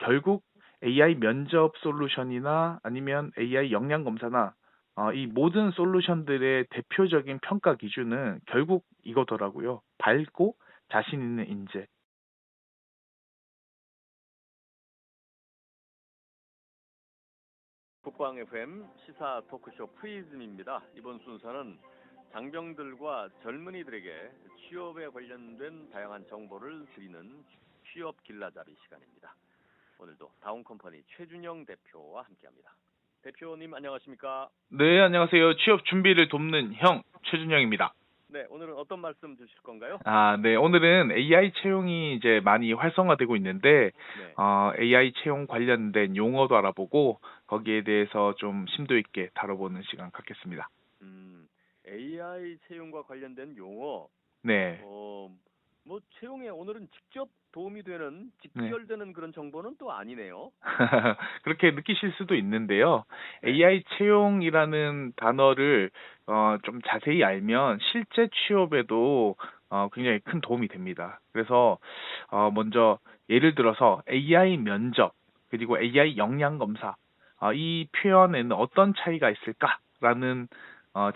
결국 AI 면접 솔루션이나 아니면 AI 역량 검사나 이 모든 솔루션들의 대표적인 평가 기준은 결국 이거더라고요. 밝고 자신 있는 인재. 국방 FM 시사 토크쇼 프리즘입니다. 이번 순서는 장병들과 젊은이들에게 취업에 관련된 다양한 정보를 드리는 취업 길라잡이 시간입니다. 오늘도 다운컴퍼니 최준영 대표와 함께합니다. 대표님 안녕하십니까? 네, 안녕하세요. 취업 준비를 돕는 형 최준영입니다. 네, 오늘은 어떤 말씀 주실 건가요? 네. 오늘은 AI 채용이 이제 많이 활성화되고 있는데, 네, AI 채용 관련된 용어도 알아보고, 거기에 대해서 좀 심도 있게 다뤄보는 시간 갖겠습니다. AI 채용과 관련된 용어, 네. 어, 뭐 채용에 오늘은 직접 도움이 되는 네. 직결되는 그런 정보는 또 아니네요. 그렇게 느끼실 수도 있는데요. 네. AI 채용이라는 단어를 좀 자세히 알면 실제 취업에도 굉장히 큰 도움이 됩니다. 그래서 먼저 예를 들어서 AI 면접 그리고 AI 역량 검사 이 표현에는 어떤 차이가 있을까라는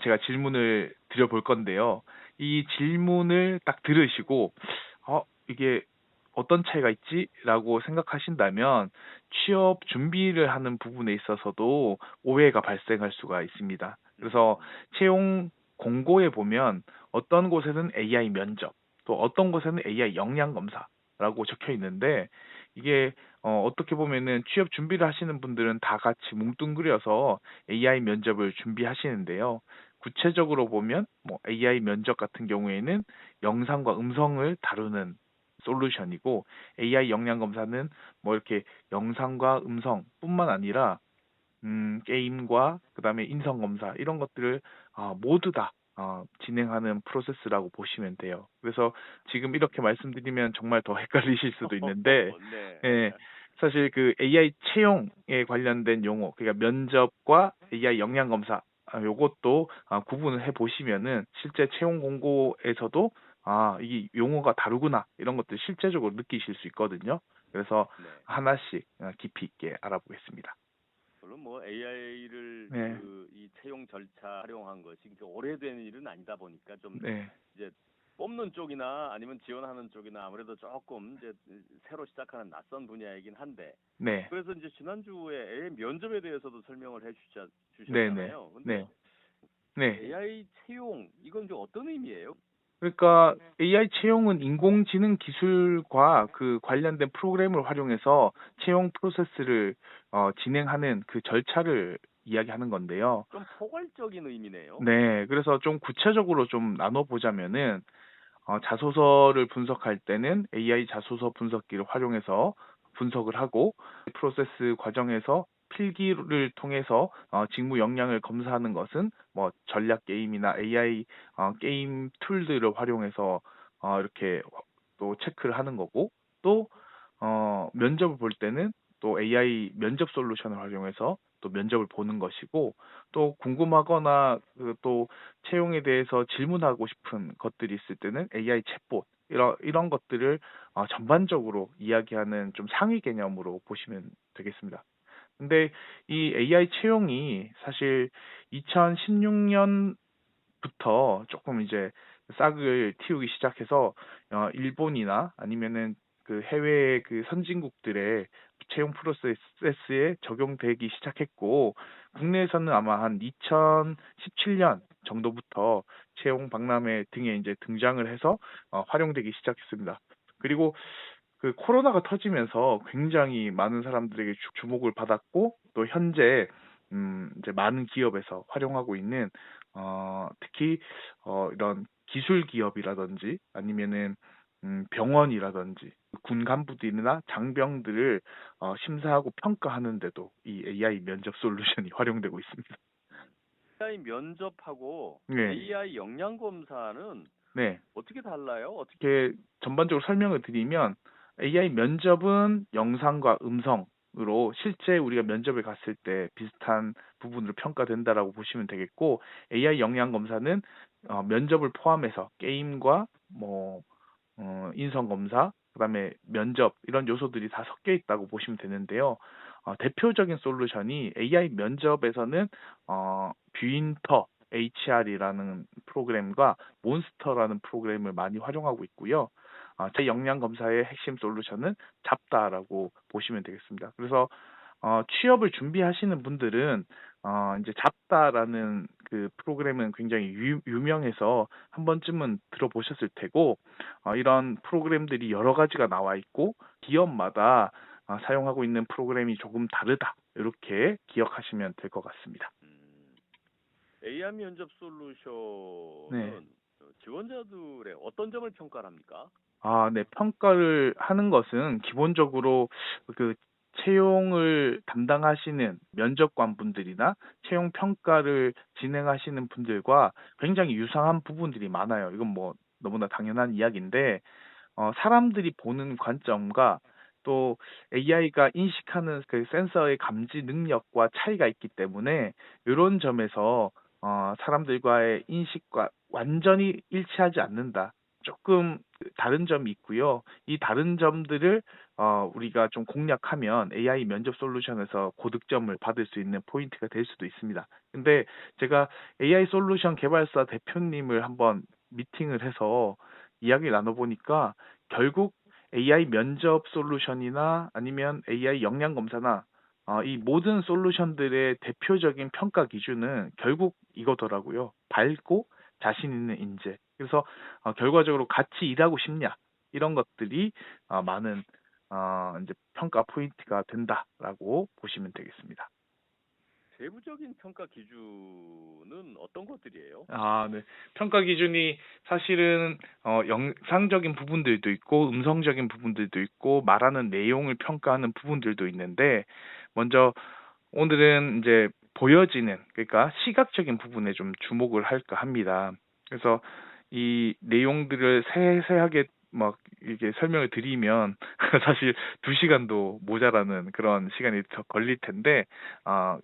제가 질문을 드려볼 건데요. 이 질문을 딱 들으시고 이게 어떤 차이가 있지라고 생각하신다면 취업 준비를 하는 부분에 있어서도 오해가 발생할 수가 있습니다. 그래서 음, 채용 공고에 보면 어떤 곳에는 AI 면접, 또 어떤 곳에는 AI 역량 검사라고 적혀 있는데 이게 어떻게 보면은 취업 준비를 하시는 분들은 다 같이 뭉뚱그려서 AI 면접을 준비하시는데요. 구체적으로 보면 뭐 AI 면접 같은 경우에는 영상과 음성을 다루는 솔루션이고 AI 역량 검사는 뭐 이렇게 영상과 음성뿐만 아니라 게임과 그다음에 인성 검사 이런 것들을 모두 다 진행하는 프로세스라고 보시면 돼요. 그래서 지금 이렇게 말씀드리면 정말 더 헷갈리실 수도 있는데 네. 예, 사실 그 AI 채용에 관련된 용어, 그러니까 면접과 AI 역량 검사 요것도 구분을 해 보시면은 실제 채용 공고에서도 이 용어가 다르구나 이런 것들 실제적으로 느끼실 수 있거든요. 그래서 네. 하나씩 깊이 있게 알아보겠습니다. 물론 뭐 AI를 네, 이 채용 절차 활용한 것이 그렇게 오래된 일은 아니다 보니까 좀 네, 이제 뽑는 쪽이나 아니면 지원하는 쪽이나 아무래도 조금 이제 새로 시작하는 낯선 분야이긴 한데 네, 그래서 이제 지난주에 AI 면접에 대해서도 설명을 네, 네, 주셨잖아요. 근데 네, 네. AI 채용 이건 좀 어떤 의미예요? 그러니까 AI 채용은 인공지능 기술과 그 관련된 프로그램을 활용해서 채용 프로세스를 진행하는 그 절차를 이야기하는 건데요. 좀 포괄적인 의미네요. 네, 그래서 좀 구체적으로 좀 나눠보자면은 자소서를 분석할 때는 AI 자소서 분석기를 활용해서 분석을 하고 프로세스 과정에서 필기를 통해서 직무 역량을 검사하는 것은 뭐 전략 게임이나 AI 게임 툴들을 활용해서 이렇게 또 체크를 하는 거고 또 면접을 볼 때는 또 AI 면접 솔루션을 활용해서 또 면접을 보는 것이고 또 궁금하거나 그또 채용에 대해서 질문하고 싶은 것들이 있을 때는 AI 챗봇 이런 것들을 전반적으로 이야기하는 좀 상위 개념으로 보시면 되겠습니다. 근데 이 AI 채용이 사실 2016년부터 조금 이제 싹을 틔우기 시작해서 일본이나 아니면은 그 해외 그 선진국들의 채용 프로세스에 적용되기 시작했고 국내에서는 아마 한 2017년 정도부터 채용 박람회 등에 이제 등장을 해서 활용되기 시작했습니다. 그리고 그 코로나가 터지면서 굉장히 많은 사람들에게 주목을 받았고 또 현재 이제 많은 기업에서 활용하고 있는 특히 이런 기술 기업이라든지 아니면은 병원이라든지 군 간부들이나 장병들을 심사하고 평가하는데도 이 AI 면접 솔루션이 활용되고 있습니다. AI 면접하고 네, AI 역량 검사는 네. 어떻게 달라요? 어떻게 이렇게 전반적으로 설명을 드리면 AI 면접은 영상과 음성으로 실제 우리가 면접에 갔을 때 비슷한 부분으로 평가된다라고 보시면 되겠고 AI 역량 검사는 면접을 포함해서 게임과 뭐 인성 검사 그다음에 면접 이런 요소들이 다 섞여 있다고 보시면 되는데요. 대표적인 솔루션이 AI 면접에서는 뷰인터 HR이라는 프로그램과 몬스터라는 프로그램을 많이 활용하고 있고요. 제 역량 검사의 핵심 솔루션은 잡다라고 보시면 되겠습니다. 그래서 취업을 준비하시는 분들은 이제 잡다라는 그 프로그램은 굉장히 유명해서 한 번쯤은 들어보셨을 테고, 이런 프로그램들이 여러 가지가 나와 있고 기업마다 사용하고 있는 프로그램이 조금 다르다. 이렇게 기억하시면 될 것 같습니다. AI 면접 네. 솔루션은 지원자들의 어떤 점을 평가를 합니까? 네. 평가를 하는 것은 기본적으로 그 채용을 담당하시는 면접관 분들이나 채용 평가를 진행하시는 분들과 굉장히 유사한 부분들이 많아요. 이건 뭐 너무나 당연한 이야기인데, 사람들이 보는 관점과 또 AI가 인식하는 그 센서의 감지 능력과 차이가 있기 때문에 이런 점에서 사람들과의 인식과 완전히 일치하지 않는다. 조금 다른 점이 있고요. 이 다른 점들을 우리가 좀 공략하면 AI 면접 솔루션에서 고득점을 받을 수 있는 포인트가 될 수도 있습니다. 근데 제가 AI 솔루션 개발사 대표님을 한번 미팅을 해서 이야기를 나눠보니까 결국 AI 면접 솔루션이나 아니면 AI 역량 검사나 이 모든 솔루션들의 대표적인 평가 기준은 결국 이거더라고요. 밝고 자신 있는 인재. 그래서 결과적으로 같이 일하고 싶냐 이런 것들이 많은 이제 평가 포인트가 된다라고 보시면 되겠습니다. 세부적인 평가 기준은 어떤 것들이에요? 네. 평가 기준이 사실은 영상적인 부분들도 있고 음성적인 부분들도 있고 말하는 내용을 평가하는 부분들도 있는데, 먼저 오늘은 이제 보여지는, 그러니까 시각적인 부분에 좀 주목을 할까 합니다. 그래서 이 내용들을 세세하게 막 이게 설명을 드리면 사실 2시간도 모자라는 그런 시간이 더 걸릴 텐데,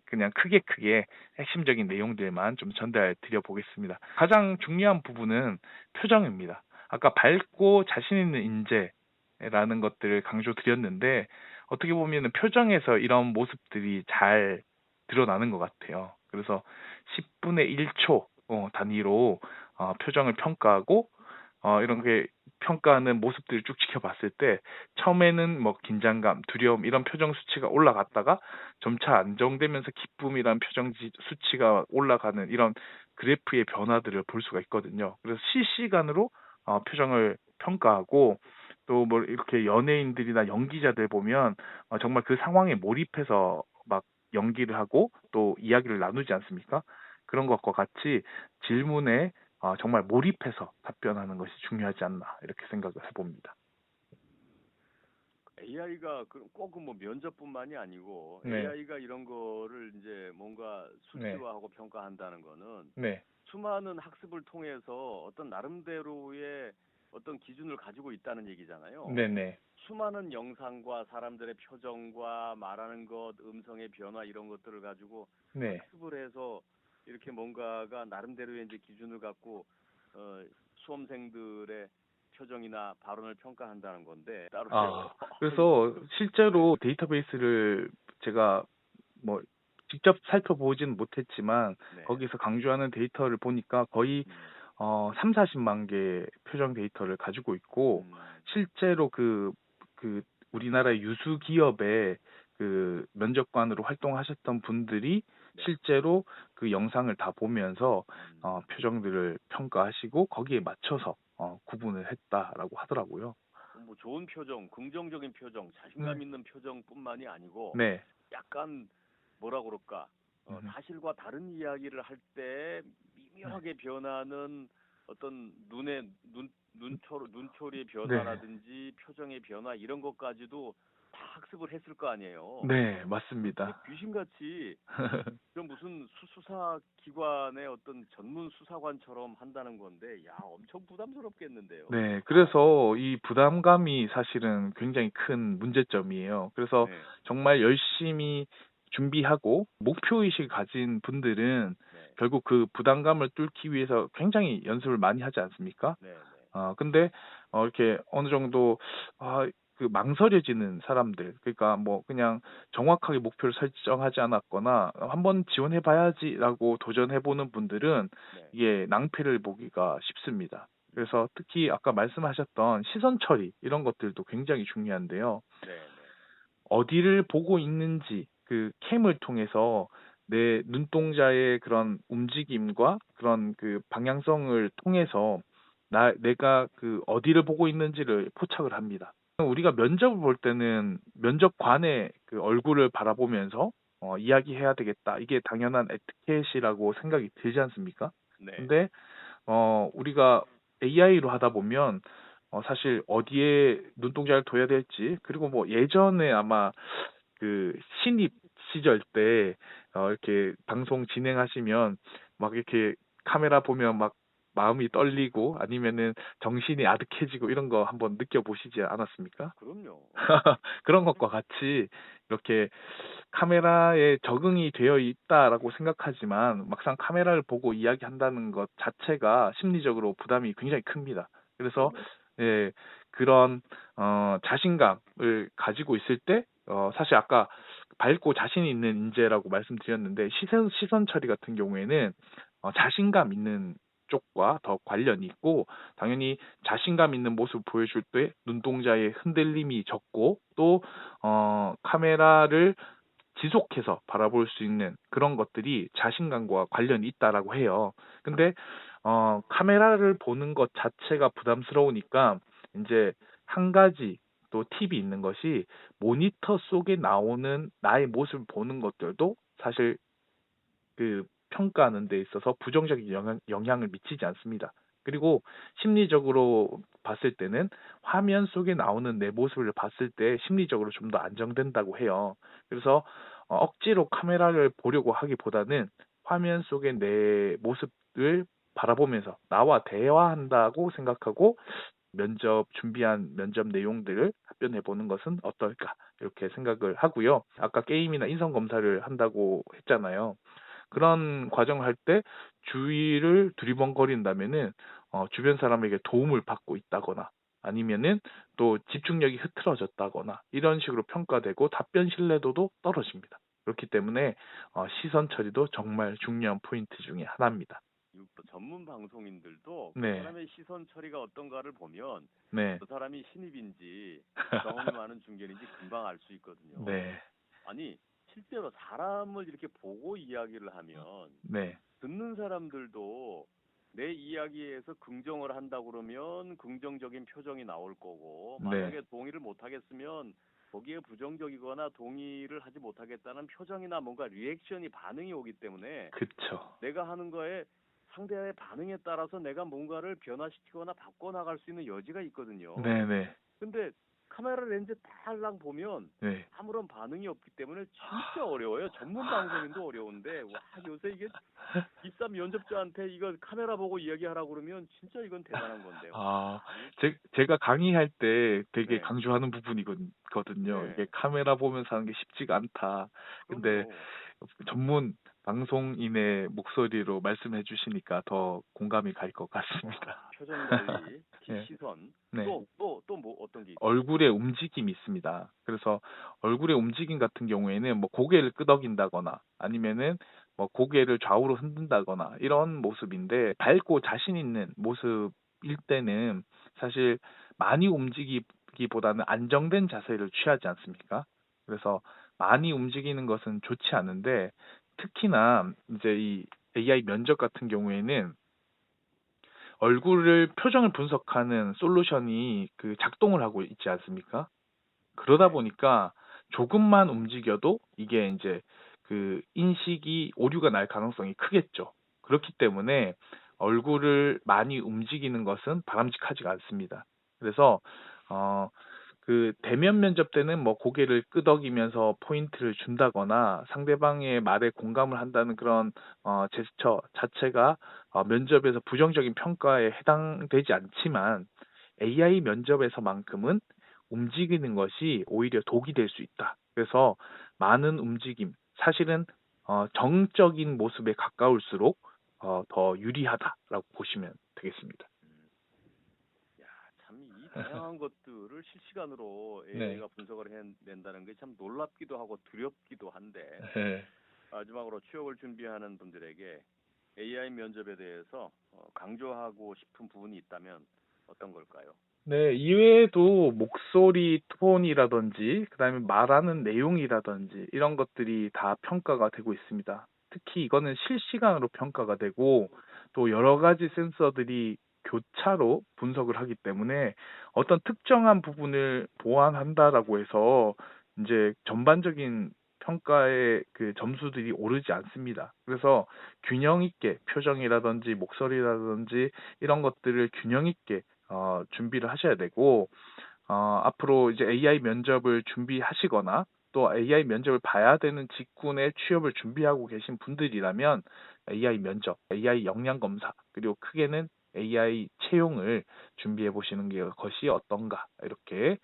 그냥 크게 핵심적인 내용들만 좀 전달 드려 보겠습니다. 가장 중요한 부분은 표정입니다. 아까 밝고 자신 있는 인재라는 것들을 강조 드렸는데, 어떻게 보면 표정에서 이런 모습들이 잘 드러나는 것 같아요. 그래서 10분의 1초 단위로 표정을 평가하고, 이런 게 평가하는 모습들을 쭉 지켜봤을 때 처음에는 뭐 긴장감, 두려움 이런 표정 수치가 올라갔다가 점차 안정되면서 기쁨이란 표정 수치가 올라가는 이런 그래프의 변화들을 볼 수가 있거든요. 그래서 실시간으로 표정을 평가하고, 또 뭐 이렇게 연예인들이나 연기자들 보면 정말 그 상황에 몰입해서 막 연기를 하고 또 이야기를 나누지 않습니까? 그런 것과 같이 질문에 정말 몰입해서 답변하는 것이 중요하지 않나 이렇게 생각을 해봅니다. AI가 꼭 뭐 면접뿐만이 아니고 네, AI가 이런 거를 이제 뭔가 네, 수치화하고 평가한다는 거는 네, 수많은 학습을 통해서 어떤 나름대로의 어떤 기준을 가지고 있다는 얘기잖아요. 네, 네, 수많은 영상과 사람들의 표정과 말하는 것, 음성의 변화 이런 것들을 가지고 네. 학습을 해서 이렇게 뭔가가 나름대로의 이제 기준을 갖고 어, 수험생들의 표정이나 발언을 평가한다는 건데 따로요. 그래서 실제로 데이터베이스를 제가 뭐 직접 살펴보지는 못했지만 네. 거기서 강조하는 데이터를 보니까 거의 음, 3, 40만 개 표정 데이터를 가지고 있고, 실제로 그 우리나라 유수 기업의 그 면접관으로 활동하셨던 분들이 네. 실제로 그 영상을 다 보면서 음. 표정들을 평가하시고 거기에 맞춰서 구분을 했다라고 하더라고요. 뭐 좋은 표정, 긍정적인 표정, 네. 자신감 있는 표정뿐만이 아니고 네. 약간 뭐라 그럴까 음, 사실과 다른 이야기를 할 때 네. 미묘하게 변하는 어떤 눈초리의 네. 변화라든지 표정의 변화 이런 것까지도 다 학습을 했을 거 아니에요. 네, 그렇게 맞습니다. 귀신같이 그런 무슨 수사 기관의 어떤 전문 수사관처럼 한다는 건데 야 엄청 부담스럽겠는데요. 네, 그래서 이 부담감이 사실은 굉장히 큰 문제점이에요. 그래서 네, 정말 열심히 준비하고 목표의식을 가진 분들은 네, 결국 그 부담감을 뚫기 위해서 굉장히 연습을 많이 하지 않습니까? 네, 네. 근데 이렇게 어느 정도 그 망설여지는 사람들, 그러니까 뭐 그냥 정확하게 목표를 설정하지 않았거나 한번 지원해 봐야지라고 도전해 보는 분들은 네. 이게 낭패를 보기가 쉽습니다. 음. 그래서 특히 아까 말씀하셨던 시선 처리 이런 것들도 굉장히 중요한데요. 네, 네. 어디를 보고 있는지 그 캠을 통해서 내 눈동자의 그런 움직임과 그런 그 방향성을 통해서 내가 그 어디를 보고 있는지를 포착을 합니다. 우리가 면접을 볼 때는 면접관의 그 얼굴을 바라보면서 이야기해야 되겠다. 이게 당연한 에티켓이라고 생각이 들지 않습니까? 네. 근데 우리가 AI로 하다 보면 사실 어디에 눈동자를 둬야 될지, 그리고 뭐 예전에 아마 그 신입 시절 때 이렇게 방송 진행하시면 막 이렇게 카메라 보면 막 마음이 떨리고 아니면은 정신이 아득해지고 이런 거 한번 느껴보시지 않았습니까? 그럼요. 그런 것과 같이 이렇게 카메라에 적응이 되어 있다라고 생각하지만 막상 카메라를 보고 이야기한다는 것 자체가 심리적으로 부담이 굉장히 큽니다. 그래서 그럼요. 예, 그런 자신감을 가지고 있을 때 사실 아까 밝고 자신 있는 인재라고 말씀드렸는데 시선 처리 같은 경우에는 자신감 있는 쪽과 더 관련이 있고 당연히 자신감 있는 모습 보여줄 때 눈동자의 흔들림이 적고 또 카메라를 지속해서 바라볼 수 있는 그런 것들이 자신감과 관련이 있다라고 해요. 근데 카메라를 보는 것 자체가 부담스러우니까 이제 한 가지 또 팁이 있는 것이 모니터 속에 나오는 나의 모습을 보는 것들도 사실 그 평가하는 데 있어서 부정적인 영향을 미치지 않습니다. 그리고 심리적으로 봤을 때는 화면 속에 나오는 내 모습을 봤을 때 심리적으로 좀 더 안정된다고 해요. 그래서 억지로 카메라를 보려고 하기보다는 화면 속의 내 모습을 바라보면서 나와 대화한다고 생각하고 준비한 면접 내용들을 답변해 보는 것은 어떨까 이렇게 생각을 하고요. 아까 게임이나 인성 검사를 한다고 했잖아요. 그런 과정을 할 때 주위를 두리번거린다면은 주변 사람에게 도움을 받고 있다거나 아니면은 또 집중력이 흐트러졌다거나 이런 식으로 평가되고 답변 신뢰도도 떨어집니다. 그렇기 때문에 시선 처리도 정말 중요한 포인트 중에 하나입니다. 이 전문 방송인들도 그 네, 사람의 시선 처리가 어떤가를 보면 네, 그 사람이 신입인지 경험이 많은 중견인지 금방 알 수 있거든요. 네, 아니, 실제로 사람을 이렇게 보고 이야기를 하면 네, 듣는 사람들도 내 이야기에서 긍정을 한다 그러면 긍정적인 표정이 나올 거고, 네, 만약에 동의를 못 하겠으면 거기에 부정적이거나 동의를 하지 못하겠다는 표정이나 뭔가 리액션이 반응이 오기 때문에 그쵸. 내가 하는 거에 상대의 반응에 따라서 내가 뭔가를 변화시키거나 바꿔나갈 수 있는 여지가 있거든요. 네, 네, 근데 카메라 렌즈 달랑 보면 네. 아무런 반응이 없기 때문에 진짜 어려워요. 전문 방송인도 어려운데, 와, 요새 이게 입사 면접자한테 이거 카메라 보고 이야기하라고 그러면 진짜 이건 대단한 건데, 와, 아, 이거. 제가 강의할 때 되게 네, 강조하는 부분이거든요. 이게 네, 카메라 보면서 하는 게 쉽지가 않다. 근데 그럼요. 전문 방송인의 목소리로 말씀해 주시니까 더 공감이 갈 것 와, 같습니다. 표정 관리, 특히 네, 시선, 네. 또 뭐 어떤 게 있어요? 얼굴의 움직임이 있습니다. 그래서 얼굴의 움직임 같은 경우에는 뭐 고개를 끄덕인다거나 아니면은 뭐 고개를 좌우로 흔든다거나 이런 모습인데 밝고 자신 있는 모습일 때는 사실 많이 움직이기보다는 안정된 자세를 취하지 않습니까? 그래서 많이 움직이는 것은 좋지 않은데 특히나 이제 이 AI 면접 같은 경우에는 얼굴을 표정을 분석하는 솔루션이 그 작동을 하고 있지 않습니까? 그러다 네. 보니까 조금만 움직여도 이게 이제 그 인식이 오류가 날 가능성이 크겠죠. 그렇기 때문에 얼굴을 많이 움직이는 것은 바람직하지가 않습니다. 그래서 어, 그 대면 면접 때는 뭐 고개를 끄덕이면서 포인트를 준다거나 상대방의 말에 공감을 한다는 그런 제스처 자체가 면접에서 부정적인 평가에 해당되지 않지만 AI 면접에서만큼은 움직이는 것이 오히려 독이 될 수 있다. 그래서 많은 움직임, 사실은 정적인 모습에 가까울수록 더 유리하다라고 보시면 되겠습니다. 야, 참 이 다양한 것들을 실시간으로 네. AI가 분석을 해낸다는 게 참 놀랍기도 하고 두렵기도 한데 네. 마지막으로 취업을 준비하는 분들에게 AI 면접에 대해서 강조하고 싶은 부분이 있다면 어떤 걸까요? 네, 이외에도 목소리 톤이라든지, 그다음에 말하는 내용이라든지, 이런 것들이 다 평가가 되고 있습니다. 특히 이거는 실시간으로 평가가 되고, 또 여러 가지 센서들이 교차로 분석을 하기 때문에 어떤 특정한 부분을 보완한다라고 해서 이제 전반적인 평가의 그 점수들이 오르지 않습니다. 그래서 균형 있게 표정이라든지 목소리라든지 이런 것들을 균형 있게 준비를 하셔야 되고, 앞으로 이제 AI 면접을 준비하시거나 또 AI 면접을 봐야 되는 직군의 취업을 준비하고 계신 분들이라면 AI 면접, AI 역량 검사, 그리고 크게는 AI 채용을 준비해 보시는 게 것이 어떤가 이렇게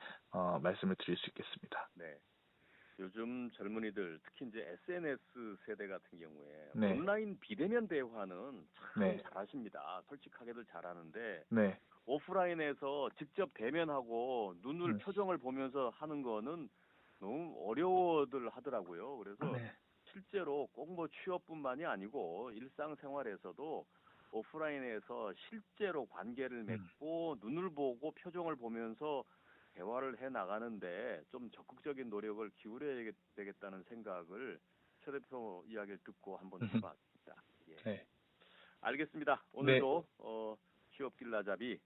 말씀을 드릴 수 있겠습니다. 네. 요즘 젊은이들 특히 이제 SNS 세대 같은 경우에 네, 온라인 비대면 대화는 참 네, 잘하십니다. 솔직하게들 잘하는데 네, 오프라인에서 직접 대면하고 눈을 음, 표정을 보면서 하는 거는 너무 어려워들 하더라고요. 그래서 네, 실제로 꼭 뭐 취업뿐만이 아니고 일상생활에서도 오프라인에서 실제로 관계를 음, 맺고 눈을 보고 표정을 보면서 대화를 해 나가는데 좀 적극적인 노력을 기울여야 되겠다는 생각을 최 대표 이야기를 듣고 한번 해봤습니다. 예. 네, 알겠습니다. 네, 오늘도 취업 길라잡이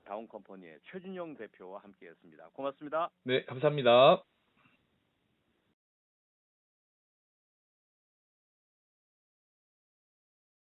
다운컴퍼니의 최준영 대표와 함께했습니다. 고맙습니다. 네, 감사합니다.